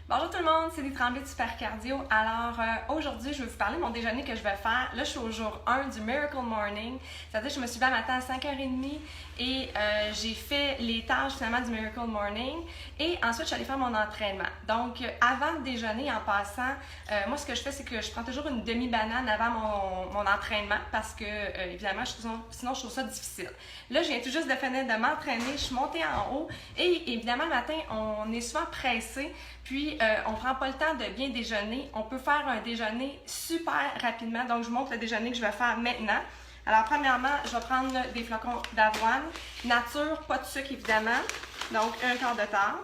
Bonjour tout le monde, c'est des Tremblay de Super Cardio. Alors aujourd'hui, je vais vous parler de mon déjeuner que je vais faire. Là, je suis au jour 1 du Miracle Morning. C'est-à-dire que je me suis levée à matin à 5h30 et j'ai fait les tâches finalement du Miracle Morning. Et ensuite, je suis allée faire mon entraînement. Donc, avant le déjeuner, en passant, moi, ce que je fais, c'est que je prends toujours une demi-banane avant mon entraînement parce que, évidemment, sinon, je trouve ça difficile. Là, je viens tout juste de finir de m'entraîner. Je suis montée en haut et évidemment, le matin, on est souvent pressé. Puis, on ne prend pas le temps de bien déjeuner. On peut faire un déjeuner super rapidement. Donc, je vous montre le déjeuner que je vais faire maintenant. Alors, premièrement, je vais prendre des flocons d'avoine. Nature, pas de sucre, évidemment. Donc, un quart de tasse.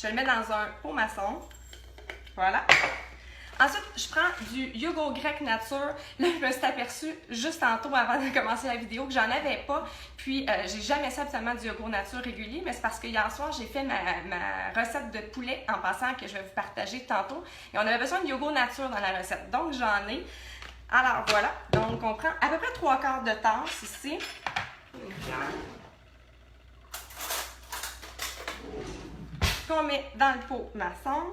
Je le mets dans un pot maçon. Voilà. Ensuite, je prends du yogourt grec nature. Là, je me suis aperçue juste tantôt avant de commencer la vidéo que j'en avais pas. Puis, j'ai jamais fait absolument du yogourt nature régulier, mais c'est parce que hier soir, j'ai fait ma recette de poulet en passant que je vais vous partager tantôt. Et on avait besoin de yogourt nature dans la recette. Donc, j'en ai. Alors, voilà. Donc, on prend à peu près 3 quarts de tasse ici. Une cuillère. Qu'on met dans le pot maçon.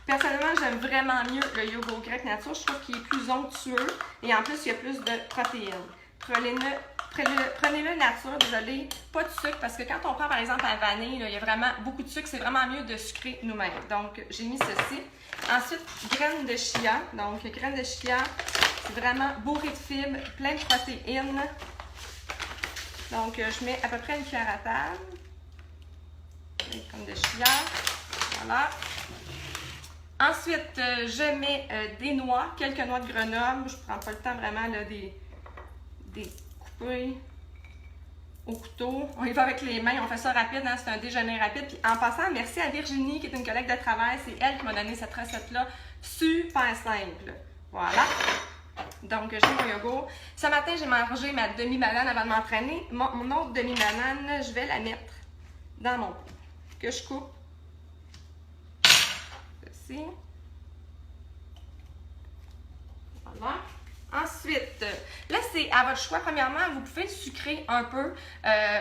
Personnellement, j'aime vraiment mieux le yogourt grec nature. Je trouve qu'il est plus onctueux et en plus, il y a plus de protéines. Prenez-le nature, désolé, pas de sucre parce que quand on prend par exemple la vanille, là, il y a vraiment beaucoup de sucre. C'est vraiment mieux de sucrer nous-mêmes. Donc, j'ai mis ceci. Ensuite, graines de chia. Donc, graines de chia, c'est vraiment bourré de fibres, plein de protéines. Donc, je mets à peu près une cuillère à table. Les graines de chia. Voilà. Ensuite, je mets des noix, quelques noix de Grenoble. Je ne prends pas le temps vraiment là, des couper au couteau. On y va avec les mains, on fait ça rapide, hein? C'est un déjeuner rapide. Puis en passant, merci à Virginie qui est une collègue de travail. C'est elle qui m'a donné cette recette-là. Super simple. Voilà. Donc, j'ai mon yogourt. Ce matin, j'ai mangé ma demi-banane avant de m'entraîner. Mon autre demi-banane, je vais la mettre dans mon pot que je coupe. Voilà. Ensuite, là c'est à votre choix. Premièrement, vous pouvez le sucrer un peu.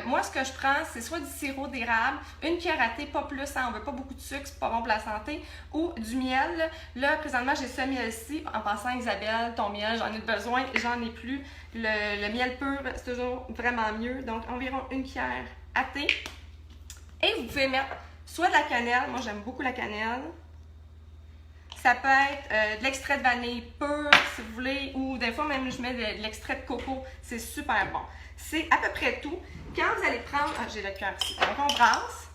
Moi, ce que je prends, c'est soit du sirop d'érable, une cuillère à thé, pas plus, hein, on veut pas beaucoup de sucre, c'est pas bon pour la santé, ou du miel. Là, présentement, j'ai ce miel-ci. En passant, Isabelle, ton miel, j'en ai besoin, j'en ai plus. Le miel pur, c'est toujours vraiment mieux. Donc, environ une cuillère à thé. Et vous pouvez mettre soit de la cannelle, moi j'aime beaucoup la cannelle. Ça peut être de l'extrait de vanille pur, si vous voulez, ou des fois même je mets de l'extrait de coco. C'est super bon. C'est à peu près tout. Quand vous allez prendre... Ah, j'ai le cœur ici. Donc, on brasse.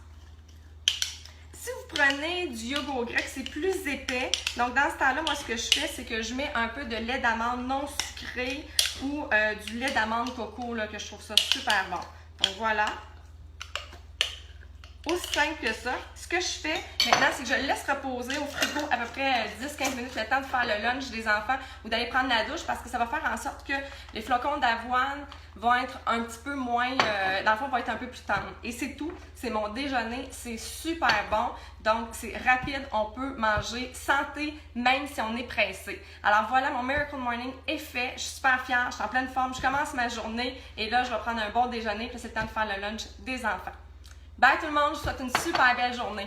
Si vous prenez du yogourt grec, c'est plus épais. Donc, dans ce temps-là, moi, ce que je fais, c'est que je mets un peu de lait d'amande non sucré ou du lait d'amande coco, là, que je trouve ça super bon. Donc, voilà. Aussi simple que ça. Ce que je fais maintenant, c'est que je le laisse reposer au frigo à peu près 10-15 minutes, le temps de faire le lunch des enfants ou d'aller prendre la douche parce que ça va faire en sorte que les flocons d'avoine vont être un petit peu moins, dans le fond, vont être un peu plus tendres. Et c'est tout. C'est mon déjeuner. C'est super bon. Donc, c'est rapide. On peut manger santé même si on est pressé. Alors voilà, mon Miracle Morning est fait. Je suis super fière. Je suis en pleine forme. Je commence ma journée et là, je vais prendre un bon déjeuner. Puis c'est le temps de faire le lunch des enfants. Bye tout le monde, je vous souhaite une super belle journée.